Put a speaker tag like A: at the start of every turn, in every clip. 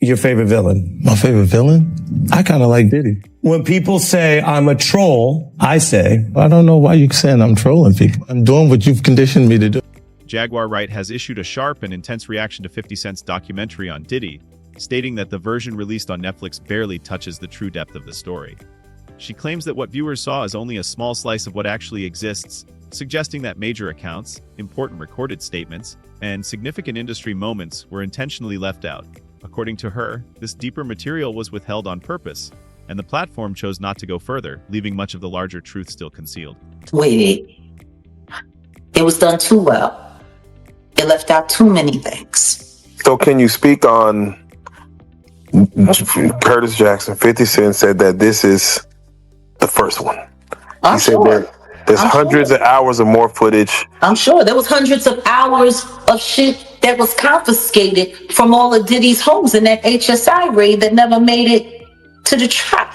A: Your favorite villain?
B: My favorite villain? I kind of like Diddy.
A: When people say I'm a troll, I say,
B: I don't know why you're saying I'm trolling people. I'm doing what you've conditioned me to do.
C: Jaguar Wright has issued a sharp and intense reaction to 50 Cent's documentary on Diddy, stating that the version released on Netflix barely touches the true depth of the story. She claims that what viewers saw is only a small slice of what actually exists, suggesting that major accounts, important recorded statements, and significant industry moments were intentionally left out. According to her, this deeper material was withheld on purpose, and the platform chose not to go further, leaving much of the larger truth still concealed.
D: Wait, it was done too well. It left out too many things.
E: So can you speak on Curtis Jackson? 50 Cent said that this is the first one.
D: I'm sure.
E: There's hundreds of hours of more footage.
D: I'm sure there was hundreds of hours of shit that was confiscated from all of Diddy's homes in that HSI raid that never made it to the trial.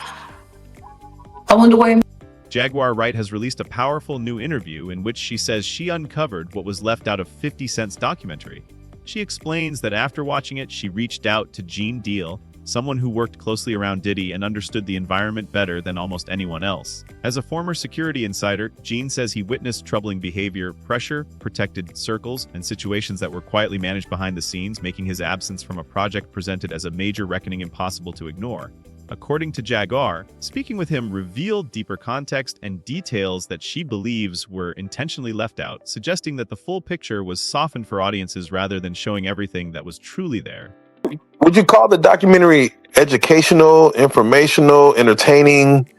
D: I wonder where.
C: Jaguar Wright has released a powerful new interview in which she says she uncovered what was left out of 50 Cent's documentary. She explains that after watching it, she reached out to Gene Deal, someone who worked closely around Diddy and understood the environment better than almost anyone else. As a former security insider, Gene says he witnessed troubling behavior, pressure, protected circles, and situations that were quietly managed behind the scenes, making his absence from a project presented as a major reckoning impossible to ignore. According to Jaguar, speaking with him revealed deeper context and details that she believes were intentionally left out, suggesting that the full picture was softened for audiences rather than showing everything that was truly there.
E: Would you call the documentary educational, informational, entertaining?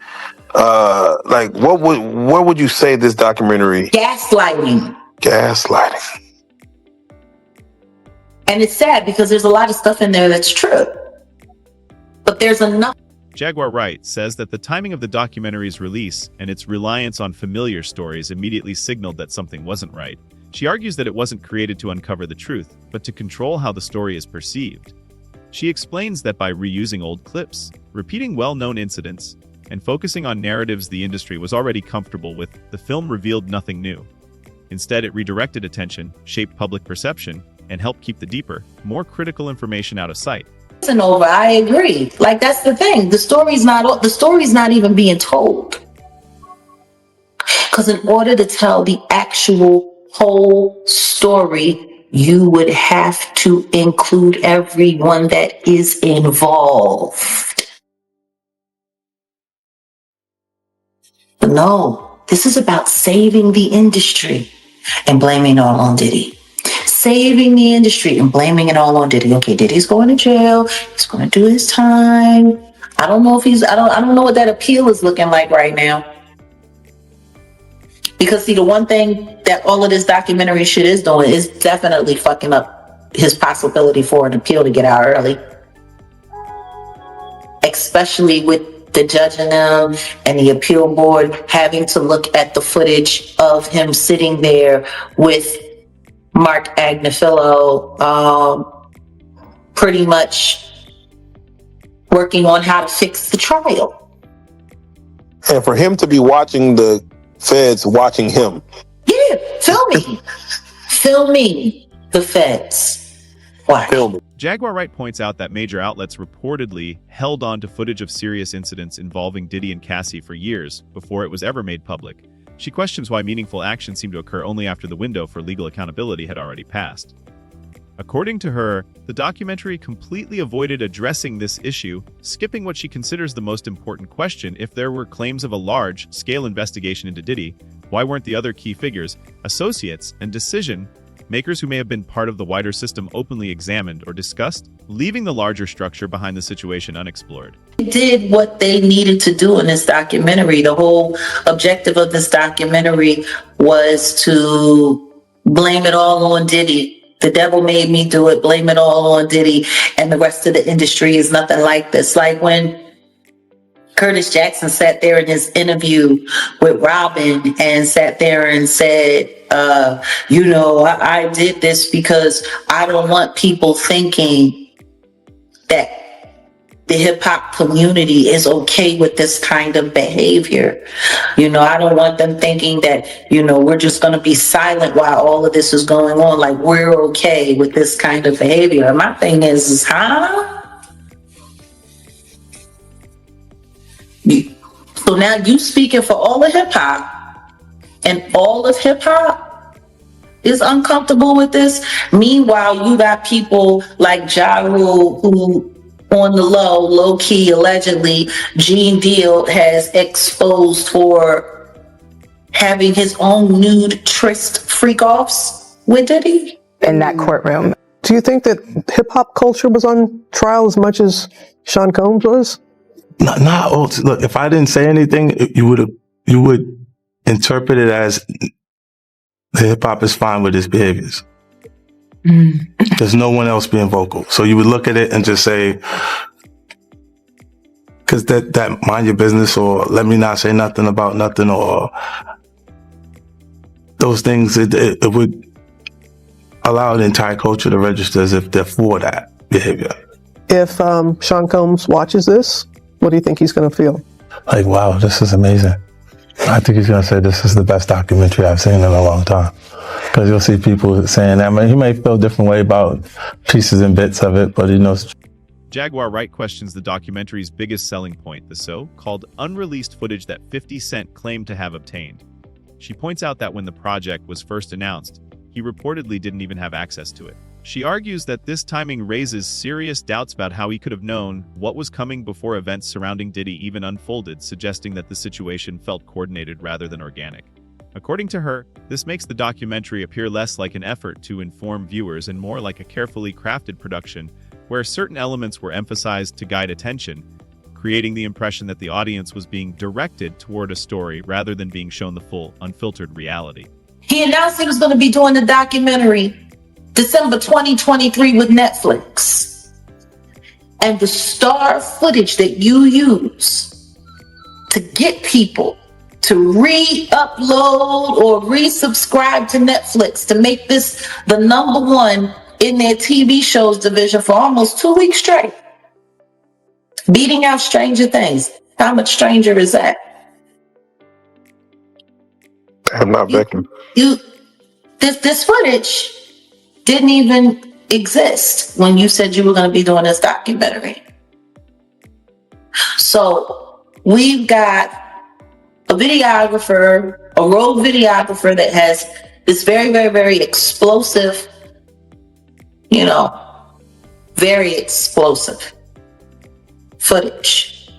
E: What would you say this documentary?
D: Gaslighting.
E: Gaslighting.
D: And it's sad because there's a lot of stuff in there that's true. But there's enough.
C: Jaguar Wright says that the timing of the documentary's release and its reliance on familiar stories immediately signaled that something wasn't right. She argues that it wasn't created to uncover the truth, but to control how the story is perceived. She explains that by reusing old clips, repeating well-known incidents, and focusing on narratives the industry was already comfortable with, the film revealed nothing new. Instead, it redirected attention, shaped public perception, and helped keep the deeper, more critical information out of sight.
D: Isn't over. I agree. Like, that's the thing. The story's not even being told. Because in order to tell the actual whole story, you would have to include everyone that is involved. But no, this is about saving the industry and blaming it all on Diddy. Saving the industry and blaming it all on Diddy. Okay, Diddy's going to jail. He's going to do his time. I don't know if I don't know what that appeal is looking like right now. Because see, the one thing that all of this documentary shit is doing is definitely fucking up his possibility for an appeal to get out early. Especially with the judge and them and the appeal board having to look at the footage of him sitting there with Mark Agnifilo, pretty much working on how to fix the trial.
E: And for him to be watching the feds watching him.
D: Yeah, filming the feds. Why?
C: Jaguar Wright points out that major outlets reportedly held on to footage of serious incidents involving Diddy and Cassie for years before it was ever made public. She questions why meaningful action seemed to occur only after the window for legal accountability had already passed. According to her, the documentary completely avoided addressing this issue, skipping what she considers the most important question. If there were claims of a large-scale investigation into Diddy, why weren't the other key figures, associates, and decision-makers who may have been part of the wider system openly examined or discussed, leaving the larger structure behind the situation unexplored?
D: They did what they needed to do in this documentary. The whole objective of this documentary was to blame it all on Diddy. The devil made me do it, blame it all on Diddy, and the rest of the industry is nothing like this. Like when Curtis Jackson sat there in his interview with Robin and sat there and said, I did this because I don't want people thinking that the hip hop community is okay with this kind of behavior. I don't want them thinking that, we're just going to be silent while all of this is going on. Like, we're okay with this kind of behavior. And my thing is, now you speaking for all of hip hop, and all of hip hop is uncomfortable with this. Meanwhile, you got people like Ja Rule who, on the low key, allegedly, Gene Deal has exposed for having his own nude tryst freak-offs with Diddy.
F: In that courtroom.
G: Do you think that hip-hop culture was on trial as much as Sean Combs was?
B: Look, if I didn't say anything, you would interpret it as the hip-hop is fine with his behaviors. There's no one else being vocal. So you would look at it and just say, because that mind your business, or let me not say nothing about nothing, or those things, it would allow the entire culture to register as if they're for that behavior.
G: If Sean Combs watches this, what do you think he's going to feel?
B: Like, wow, this is amazing. I think he's going to say this is the best documentary I've seen in a long time. Because you'll see people saying that. I mean, he may feel a different way about pieces and bits of it, but he knows.
C: Jaguar Wright questions the documentary's biggest selling point, the so-called unreleased footage that 50 Cent claimed to have obtained. She points out that when the project was first announced, he reportedly didn't even have access to it. She argues that this timing raises serious doubts about how he could have known what was coming before events surrounding Diddy even unfolded, suggesting that the situation felt coordinated rather than organic. According to her, this makes the documentary appear less like an effort to inform viewers and more like a carefully crafted production where certain elements were emphasized to guide attention, creating the impression that the audience was being directed toward a story rather than being shown the full, unfiltered reality.
D: He announced he was going to be doing the documentary December 2023 with Netflix. And the star footage that you use to get people to re-upload or resubscribe to Netflix to make this the #1 in their TV shows division for almost 2 weeks straight. Beating out Stranger Things. How much stranger is that?
E: I'm not Becky.
D: This footage didn't even exist when you said you were going to be doing this documentary. So we've got a videographer, a rogue videographer that has this very, very, very explosive, very explosive footage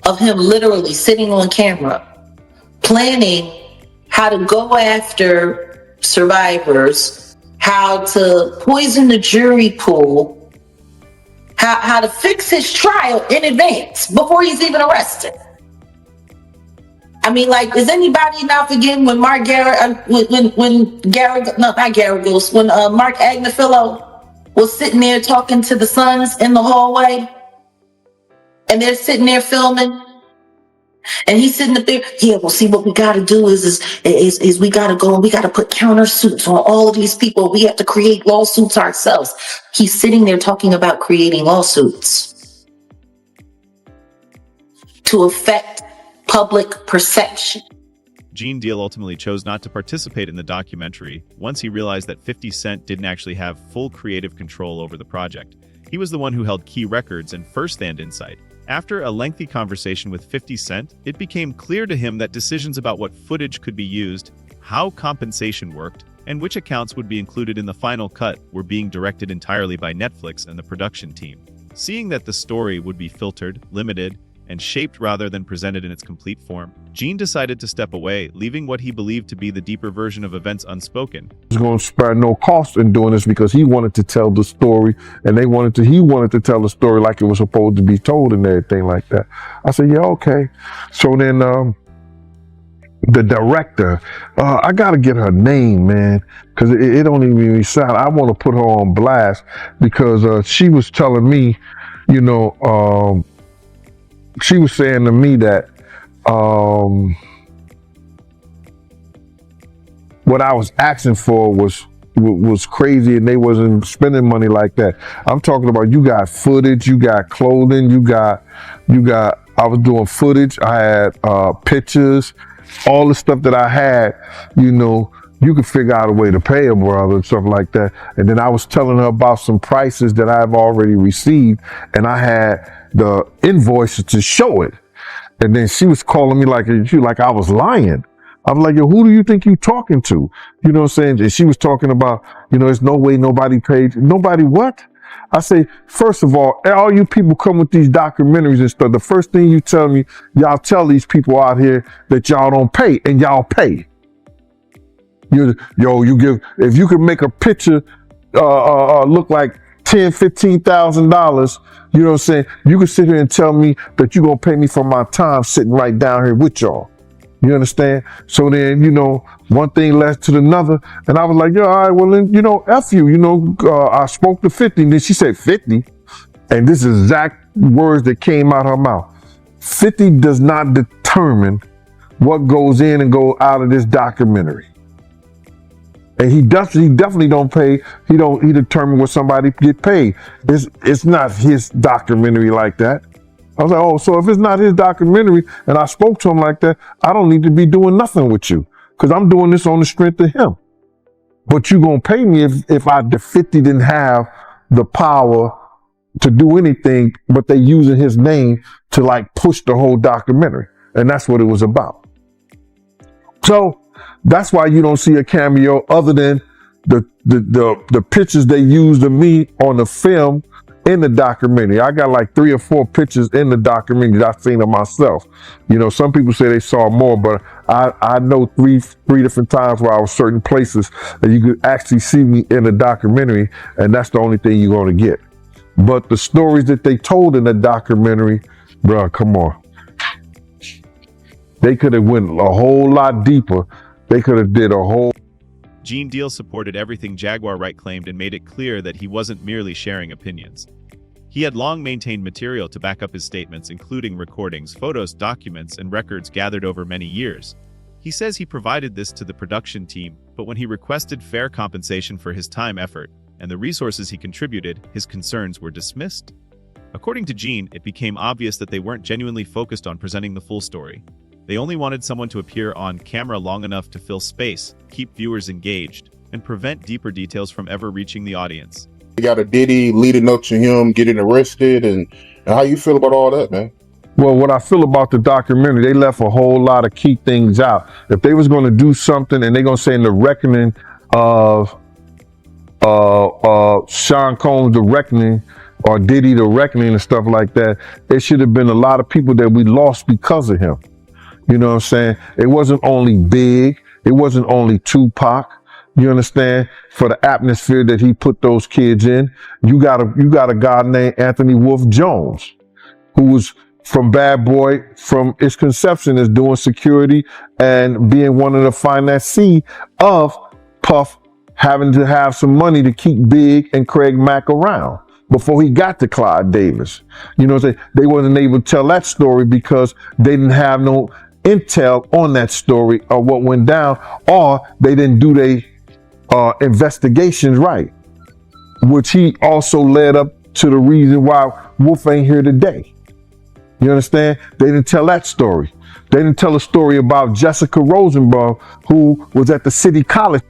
D: of him literally sitting on camera, planning how to go after survivors, how to poison the jury pool, how to fix his trial in advance before he's even arrested. I mean, like, is anybody not forgetting when Mark Garrett, when Mark Agnifilo was sitting there talking to the sons in the hallway, and they're sitting there filming, and he's sitting up there. Yeah, well, see, what we got to do is we got to go and we got to put countersuits on all of these people. We have to create lawsuits ourselves. He's sitting there talking about creating lawsuits to affect public perception.
C: Gene Deal ultimately chose not to participate in the documentary once he realized that 50 Cent didn't actually have full creative control over the project. He was the one who held key records and first-hand insight. After a lengthy conversation with 50 Cent, it became clear to him that decisions about what footage could be used, how compensation worked, and which accounts would be included in the final cut were being directed entirely by Netflix and the production team. Seeing that the story would be filtered, limited, and shaped rather than presented in its complete form, Gene decided to step away, leaving what he believed to be the deeper version of events unspoken.
H: He was going to spare no cost in doing this because he wanted to tell the story, and he wanted to tell the story like it was supposed to be told and everything like that. I said, yeah, okay. So then the director, I got to get her name, man, because it don't even sound. I want to put her on blast because she was telling me, she was saying to me that what I was asking for was crazy and they wasn't spending money like that. I'm talking about you got footage, you got clothing, you got I was doing footage, I had pictures, all the stuff that I had, you could figure out a way to pay a brother and stuff like that. And then I was telling her about some prices that I've already received, and I had the invoices to show it. And then she was calling me like I was lying. I was like, yo, who do you think you talking to? You know what I'm saying? And she was talking about, there's no way nobody paid. Nobody what? I say, first of all you people come with these documentaries and stuff. The first thing you tell me, y'all tell these people out here that y'all don't pay, and y'all pay. You give, if you can make a picture look like $10,000-$15,000, you know what I'm saying? You can sit here and tell me that you're gonna pay me for my time sitting right down here with y'all. You understand? So then, one thing led to another, and I was like, yo, all right, well then, F you, I spoke to 50, and then she said 50, and this is exact words that came out her mouth. 50 does not determine what goes in and go out of this documentary. And he definitely don't pay. He determine what somebody get paid. It's not his documentary like that. I was like, oh, so if it's not his documentary and I spoke to him like that, I don't need to be doing nothing with you, because I'm doing this on the strength of him. But you gonna pay me if the 50 didn't have the power to do anything, but they using his name to like push the whole documentary. And that's what it was about. So that's why you don't see a cameo other than the pictures they used of me on the film in the documentary. I got like 3 or 4 pictures in the documentary that I've seen of myself. Some people say they saw more, but I know three different times where I was certain places that you could actually see me in the documentary, and that's the only thing you're going to get. But the stories that they told in the documentary, bro, come on. They could have went a whole lot deeper. They could have did a whole...
C: Gene Deal supported everything Jaguar Wright claimed and made it clear that he wasn't merely sharing opinions. He had long maintained material to back up his statements, including recordings, photos, documents, and records gathered over many years. He says he provided this to the production team, but when he requested fair compensation for his time, effort, and the resources he contributed, his concerns were dismissed. According to Gene, it became obvious that they weren't genuinely focused on presenting the full story. They only wanted someone to appear on camera long enough to fill space, keep viewers engaged, and prevent deeper details from ever reaching the audience.
F: You got a Diddy leading up to him getting arrested, and how you feel about all that, man?
H: Well, what I feel about the documentary, they left a whole lot of key things out. If they was going to do something and they're going to say in the reckoning of Sean Combs, the reckoning, or Diddy, the reckoning and stuff like that, it should have been a lot of people that we lost because of him. You know what I'm saying? It wasn't only Big. It wasn't only Tupac. You understand? For the atmosphere that he put those kids in, you got a guy named Anthony Wolf Jones, who was from Bad Boy, from its conception as doing security and being one of the financiers of Puff having to have some money to keep Big and Craig Mack around before he got to Clyde Davis. You know what I'm saying? They wasn't able to tell that story because they didn't have no intel on that story or what went down, or they didn't do their investigations right, which he also led up to the reason why Wolf ain't here today. You understand? They didn't tell that story. They didn't tell a story about Jessica Rosenbaum, who was at the City College.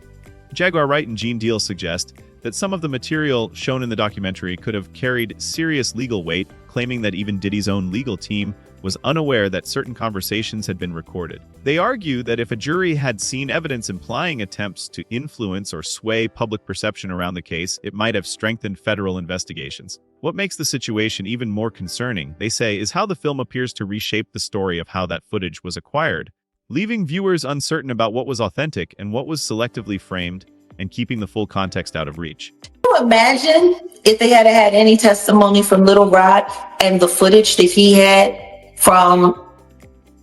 C: Jaguar Wright and Gene Deal suggest that some of the material shown in the documentary could have carried serious legal weight, claiming that even Diddy's own legal team was unaware that certain conversations had been recorded. They argue that if a jury had seen evidence implying attempts to influence or sway public perception around the case, it might have strengthened federal investigations. What makes the situation even more concerning, they say, is how the film appears to reshape the story of how that footage was acquired, leaving viewers uncertain about what was authentic and what was selectively framed, and keeping the full context out of reach.
D: Can you imagine if they had had any testimony from Little Rod and the footage that he had from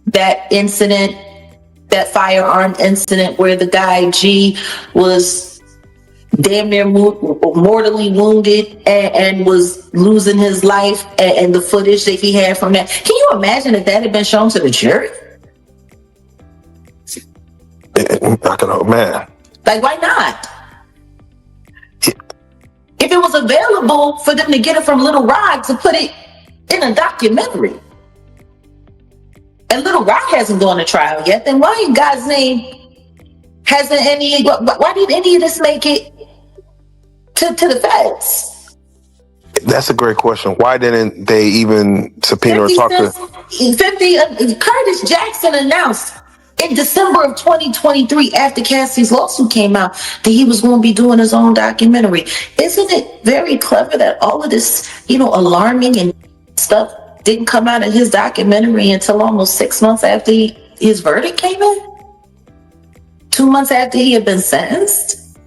D: that incident, that firearm incident where the guy G was damn near mortally wounded and was losing his life, and the footage that he had from that? Can you imagine if that had been shown to the jury?
E: I can, oh man.
D: Like, why not? If it was available for them to get it from Little Rod to put it in a documentary, and Little Rod hasn't gone to trial yet, then why in God's name hasn't any, why did any of this make it to the feds?
E: That's a great question. Why didn't they even subpoena or talk to?
D: Curtis Jackson announced in December of 2023, after Cassie's lawsuit came out, that he was going to be doing his own documentary. Isn't it very clever that all of this, alarming and stuff didn't come out of his documentary until almost 6 months after his verdict came in? 2 months after he had been sentenced?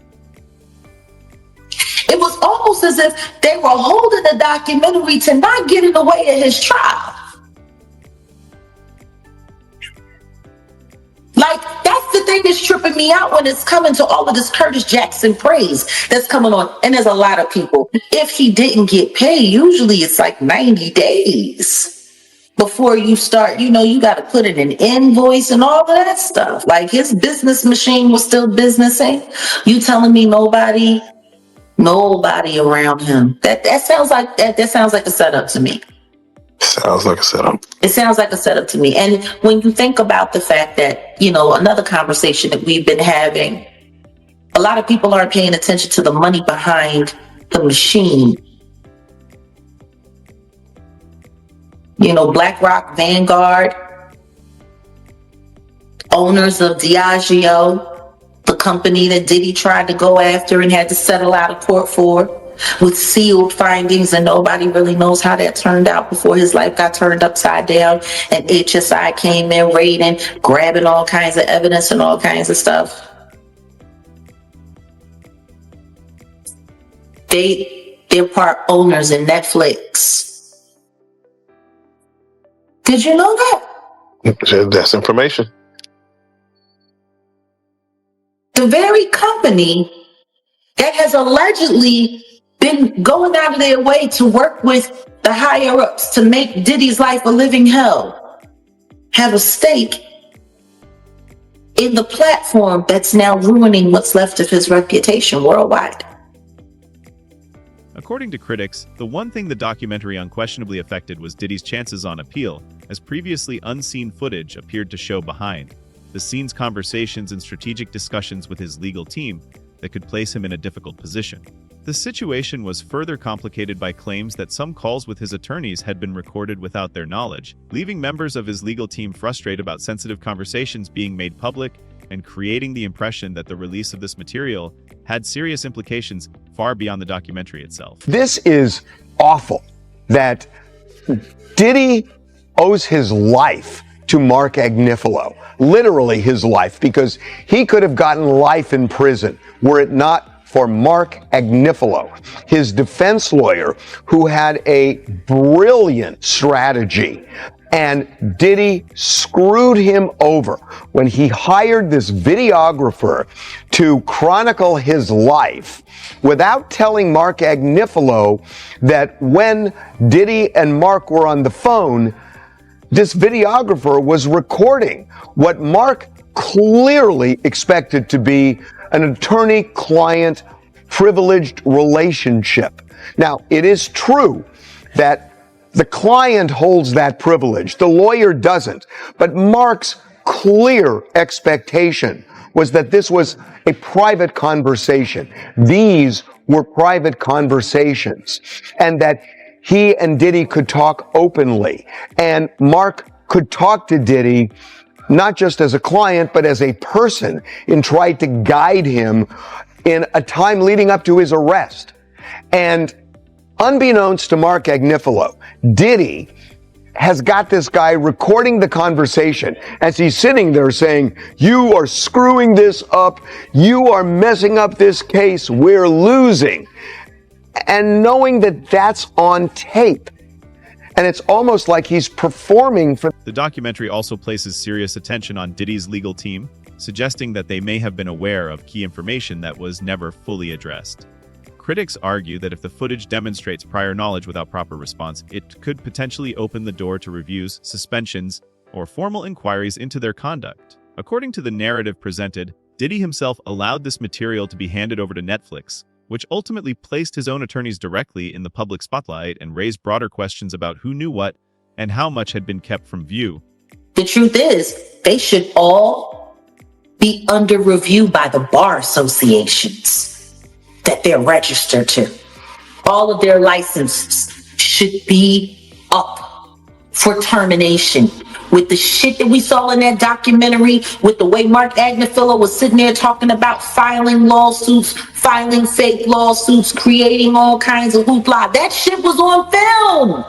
D: It was almost as if they were holding the documentary to not get in the way of his trial. Like, that's the thing that's tripping me out when it's coming to all of this Curtis Jackson praise that's coming on. And there's a lot of people. If he didn't get paid, usually it's like 90 days before you start, you got to put in an invoice and all of that stuff. Like, his business machine was still businessing. You telling me nobody around him. That sounds like that sounds like a setup to me.
E: Sounds like a setup.
D: It sounds like a setup to me. And when you think about the fact that, another conversation that we've been having, a lot of people aren't paying attention to the money behind the machine. BlackRock, Vanguard, owners of Diageo, the company that Diddy tried to go after and had to settle out of court for, with sealed findings, and nobody really knows how that turned out before his life got turned upside down and HSI came in raiding, grabbing all kinds of evidence and all kinds of stuff. They're part owners in Netflix. Did you know that?
E: That's information.
D: The very company that has allegedly been going out of their way to work with the higher ups to make Diddy's life a living hell, have a stake in the platform that's now ruining what's left of his reputation worldwide.
C: According to critics, the one thing the documentary unquestionably affected was Diddy's chances on appeal, as previously unseen footage appeared to show behind the scenes conversations and strategic discussions with his legal team that could place him in a difficult position. The situation was further complicated by claims that some calls with his attorneys had been recorded without their knowledge, leaving members of his legal team frustrated about sensitive conversations being made public and creating the impression that the release of this material had serious implications far beyond the documentary itself.
I: This is awful that Diddy owes his life to Mark Agnifilo, literally his life, because he could have gotten life in prison were it not for Mark Agnifilo, his defense lawyer, who had a brilliant strategy. And Diddy screwed him over when he hired this videographer to chronicle his life without telling Mark Agnifilo that when Diddy and Mark were on the phone, this videographer was recording what Mark clearly expected to be an attorney-client privileged relationship. Now, it is true that the client holds that privilege. The lawyer doesn't. But Mark's clear expectation was that this was a private conversation. These were private conversations. And that he and Diddy could talk openly. And Mark could talk to Diddy not just as a client, but as a person, and tried to guide him in a time leading up to his arrest. And unbeknownst to Mark Agnifilo, Diddy has got this guy recording the conversation as he's sitting there saying, "You are screwing this up. You are messing up this case. We're losing." And knowing that that's on tape. And it's almost like he's performing for...
C: The documentary also places serious attention on Diddy's legal team, suggesting that they may have been aware of key information that was never fully addressed. Critics argue that if the footage demonstrates prior knowledge without proper response, it could potentially open the door to reviews, suspensions, or formal inquiries into their conduct. According to the narrative presented, Diddy himself allowed this material to be handed over to Netflix, which ultimately placed his own attorneys directly in the public spotlight and raised broader questions about who knew what and how much had been kept from view.
D: The truth is, they should all be under review by the bar associations that they're registered to. All of their licenses should be up for termination. With the shit that we saw in that documentary, with the way Mark Agnifilo was sitting there talking about filing lawsuits, filing fake lawsuits, creating all kinds of hoopla. That shit was on film.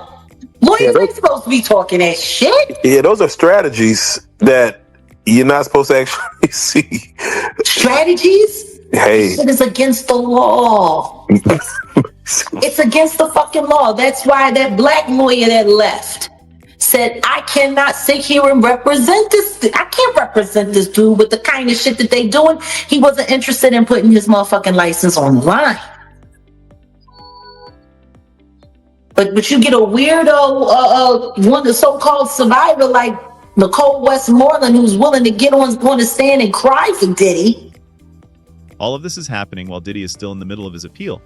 D: Lawyers ain't supposed to be talking that shit.
E: Yeah, those are strategies that you're not supposed to actually see.
D: Strategies?
E: Hey.
D: It is against the law. It's against the fucking law. That's why that black lawyer that left said, I cannot sit here and represent this. I can't represent this dude with the kind of shit that they doing. He wasn't interested in putting his motherfucking license on the line. But you get a weirdo, one the so-called survivor like Nicole Westmoreland, who's willing to get on the stand and cry for Diddy.
C: All of this is happening while Diddy is still in the middle of his appeal.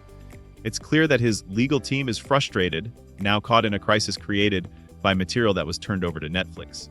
C: It's clear that his legal team is frustrated, now caught in a crisis created by material that was turned over to Netflix.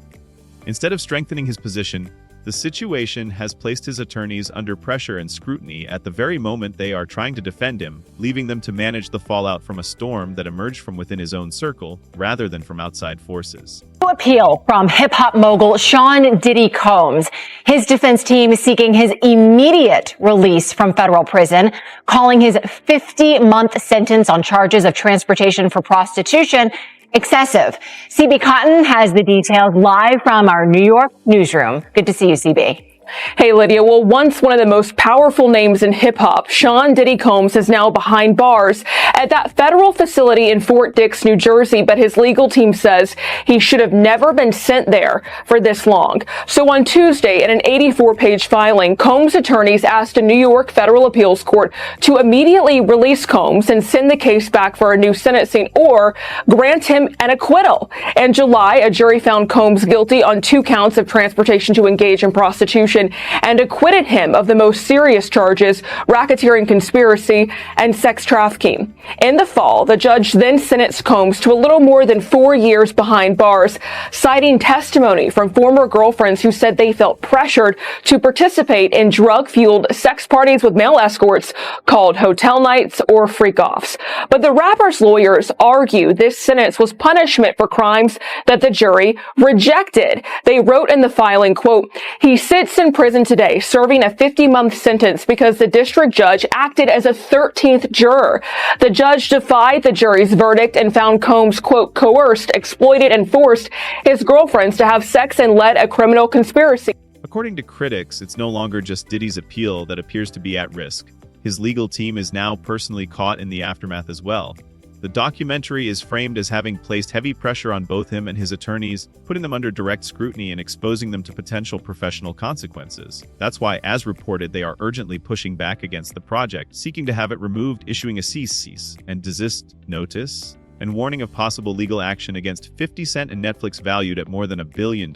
C: Instead of strengthening his position, the situation has placed his attorneys under pressure and scrutiny at the very moment they are trying to defend him, leaving them to manage the fallout from a storm that emerged from within his own circle, rather than from outside forces.
J: Appeal from hip-hop mogul Sean Diddy Combs. His defense team is seeking his immediate release from federal prison, calling his 50-month sentence on charges of transportation for prostitution excessive. CB Cotton has the details live from our New York newsroom. Good to see you, CB.
K: Hey, Lydia. Well, once one of the most powerful names in hip-hop, Sean Diddy Combs is now behind bars at that federal facility in Fort Dix, New Jersey, but his legal team says he should have never been sent there for this long. So on Tuesday, in an 84-page filing, Combs' attorneys asked a New York federal appeals court to immediately release Combs and send the case back for a new sentencing or grant him an acquittal. In July, a jury found Combs guilty on 2 counts of transportation to engage in prostitution and acquitted him of the most serious charges, racketeering conspiracy and sex trafficking. In the fall, the judge then sentenced Combs to a little more than 4 years behind bars, citing testimony from former girlfriends who said they felt pressured to participate in drug-fueled sex parties with male escorts called hotel nights or freak-offs. But the rapper's lawyers argue this sentence was punishment for crimes that the jury rejected. They wrote in the filing, quote, "He sits in prison today serving a 50-month sentence because the district judge acted as a 13th juror. The judge defied the jury's verdict and found Combs, quote, coerced, exploited, and forced his girlfriends to have sex and led a criminal conspiracy."
C: According to critics, it's no longer just Diddy's appeal that appears to be at risk. His legal team is now personally caught in the aftermath as well. The documentary is framed as having placed heavy pressure on both him and his attorneys, putting them under direct scrutiny and exposing them to potential professional consequences. That's why, as reported, they are urgently pushing back against the project, seeking to have it removed, issuing a cease and desist notice, and warning of possible legal action against 50 Cent and Netflix valued at more than $1 billion.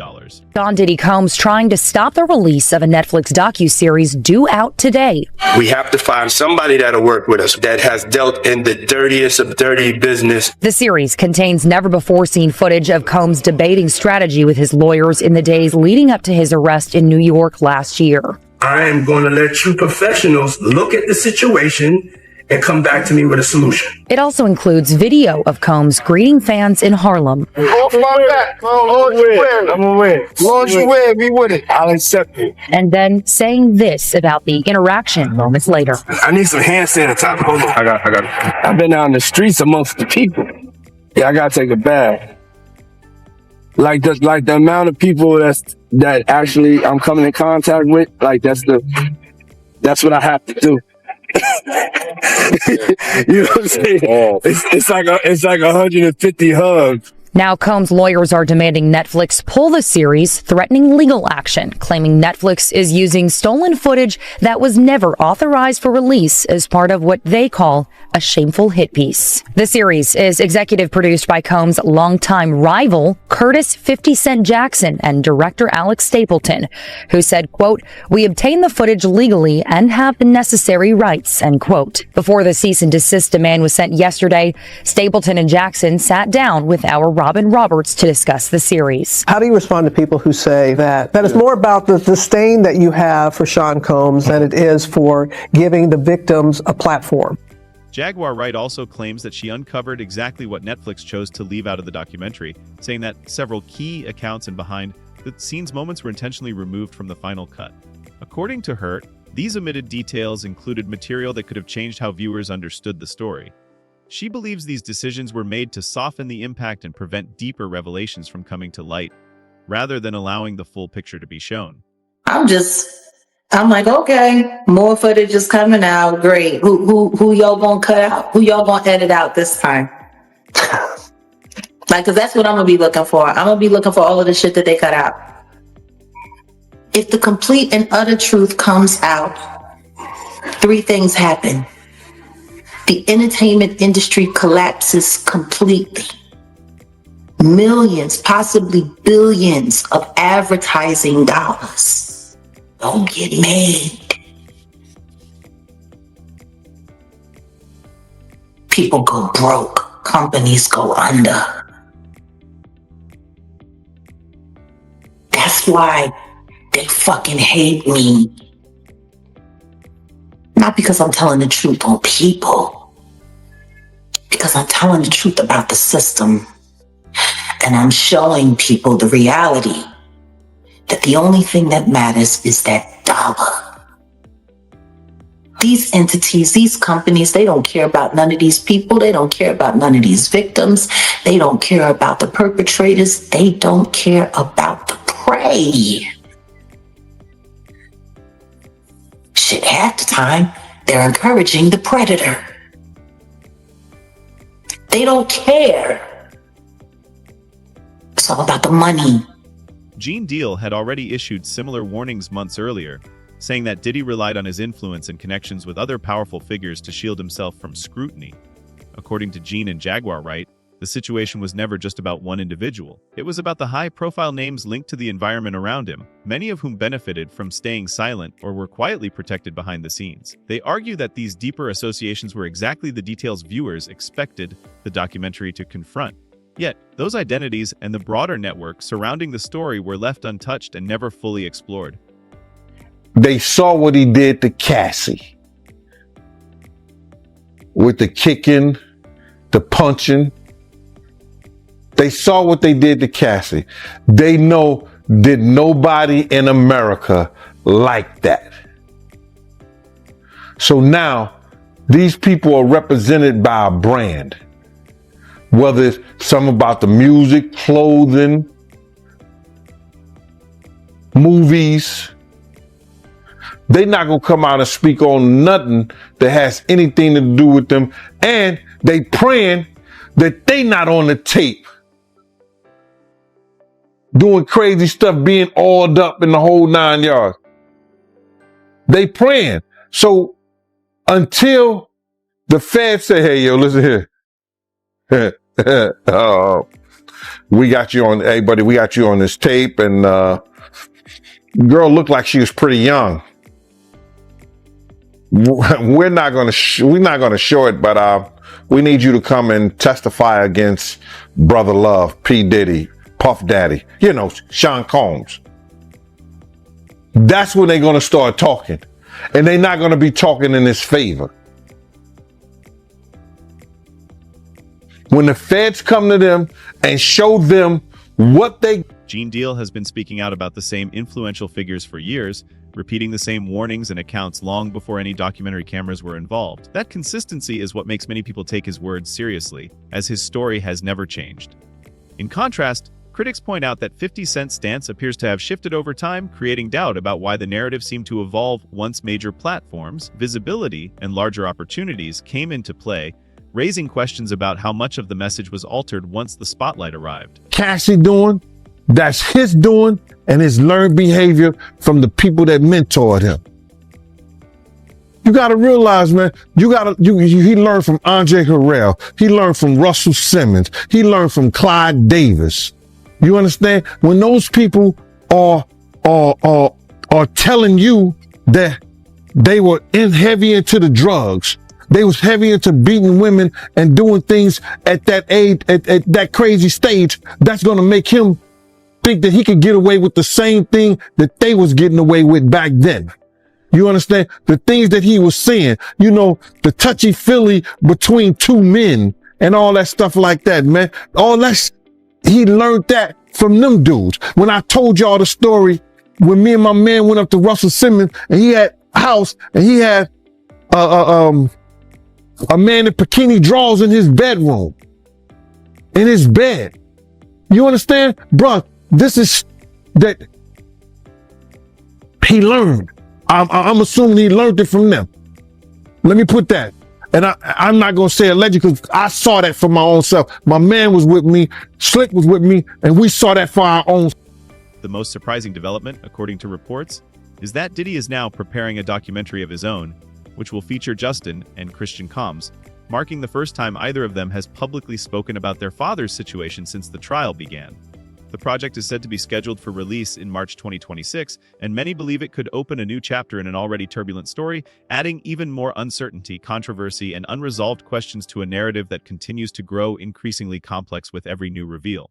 L: Sean Diddy Combs trying to stop the release of a Netflix docuseries due out today.
M: We have to find somebody that'll work with us that has dealt in the dirtiest of dirty business.
L: The series contains never-before-seen footage of Combs debating strategy with his lawyers in the days leading up to his arrest in New York last year.
N: I am going to let you professionals look at the situation and come back to me with a solution.
L: It also includes video of Combs greeting fans in Harlem.
N: Off my back. Lord, you win. I'm going to win. Lord, you win. We win it. I'll accept it.
L: And then saying this about the interaction moments later.
N: I need some hand sanitizer. Hold on. I got it. I've been out in the streets amongst the people. Yeah, I got to take a bath. Like the amount of people that actually I'm coming in contact with, like that's what I have to do. You know what I'm saying? It's like 150 hugs.
L: Now Combs' lawyers are demanding Netflix pull the series, threatening legal action, claiming Netflix is using stolen footage that was never authorized for release as part of what they call a shameful hit piece. The series is executive produced by Combs' longtime rival, Curtis 50 Cent Jackson, and director Alex Stapleton, who said, quote, "We obtained the footage legally and have the necessary rights," end quote. Before the cease and desist demand was sent yesterday, Stapleton and Jackson sat down with our Robin Roberts to discuss the series.
G: How do you respond to people who say that it's more about the disdain that you have for Sean Combs than it is for giving the victims a platform?
C: Jaguar Wright also claims that she uncovered exactly what Netflix chose to leave out of the documentary, saying that several key accounts and behind-the-scenes moments were intentionally removed from the final cut. According to her, these omitted details included material that could have changed how viewers understood the story. She believes these decisions were made to soften the impact and prevent deeper revelations from coming to light, rather than allowing the full picture to be shown.
D: I'm like, okay, more footage is coming out. Great. Who y'all gonna cut out? Who y'all gonna edit out this time? Like, cause that's what I'm gonna be looking for. I'm gonna be looking for all of the shit that they cut out. If the complete and utter truth comes out, three things happen. The entertainment industry collapses completely. Millions, possibly billions of advertising dollars don't get made. People go broke. Companies go under. That's why they fucking hate me. Not because I'm telling the truth on people. Because I'm telling the truth about the system. And I'm showing people the reality that the only thing that matters is that dollar. These entities, these companies, they don't care about none of these people. They don't care about none of these victims. They don't care about the perpetrators. They don't care about the prey. Shit, half the time, they're encouraging the predator. They don't care. It's all about the money.
C: Gene Deal had already issued similar warnings months earlier, saying that Diddy relied on his influence and connections with other powerful figures to shield himself from scrutiny. According to Gene and Jaguar Wright, the situation was never just about one individual. It was about the high-profile names linked to the environment around him, many of whom benefited from staying silent or were quietly protected behind the scenes. They argue that these deeper associations were exactly the details viewers expected the documentary to confront. Yet, those identities and the broader network surrounding the story were left untouched and never fully explored.
H: They saw what he did to Cassie. With the kicking, the punching. They saw what they did to Cassie. They know that nobody in America liked that. So now, these people are represented by a brand. Whether it's something about the music, clothing, movies, they're not going to come out and speak on nothing that has anything to do with them. And they praying that they not on the tape doing crazy stuff, being oiled up in the whole 9 yards. They praying. So until the feds say, hey, yo, listen here. We got you on, hey buddy, we got you on this tape, and girl looked like she was pretty young. We're not gonna show it, but we need you to come and testify against Brother Love, P. Diddy, Puff Daddy, Sean Combs. That's when they're gonna start talking, and they're not gonna be talking in his favor. When the feds come to them and show them what they...
C: Gene Deal has been speaking out about the same influential figures for years, repeating the same warnings and accounts long before any documentary cameras were involved. That consistency is what makes many people take his words seriously, as his story has never changed. In contrast, critics point out that 50 Cent's stance appears to have shifted over time, creating doubt about why the narrative seemed to evolve once major platforms, visibility, and larger opportunities came into play, raising questions about how much of the message was altered once the spotlight arrived.
H: Cassie doing, that's his doing, and his learned behavior from the people that mentored him. You got to realize, man, he learned from Andre Harrell. He learned from Russell Simmons. He learned from Clyde Davis. You understand? When those people are telling you that they were heavy into the drugs, they was heavy into beating women and doing things at that age, at that crazy stage, that's going to make him think that he could get away with the same thing that they was getting away with back then. You understand? The things that he was saying, you know, the touchy-feely between two men and all that stuff like that, man. All that, he learned that from them dudes. When I told y'all the story, when me and my man went up to Russell Simmons and he had a house and he had a man in bikini drawers in his bedroom, in his bed. You understand? Bruh, this is that he learned. I'm assuming he learned it from them. Let me put that. And I'm not going to say alleged because I saw that for my own self. My man was with me, Slick was with me, and we saw that for our own.
C: The most surprising development, according to reports, is that Diddy is now preparing a documentary of his own, which will feature Justin and Christian Combs, marking the first time either of them has publicly spoken about their father's situation since the trial began. The project is said to be scheduled for release in March 2026, and many believe it could open a new chapter in an already turbulent story, adding even more uncertainty, controversy, and unresolved questions to a narrative that continues to grow increasingly complex with every new reveal.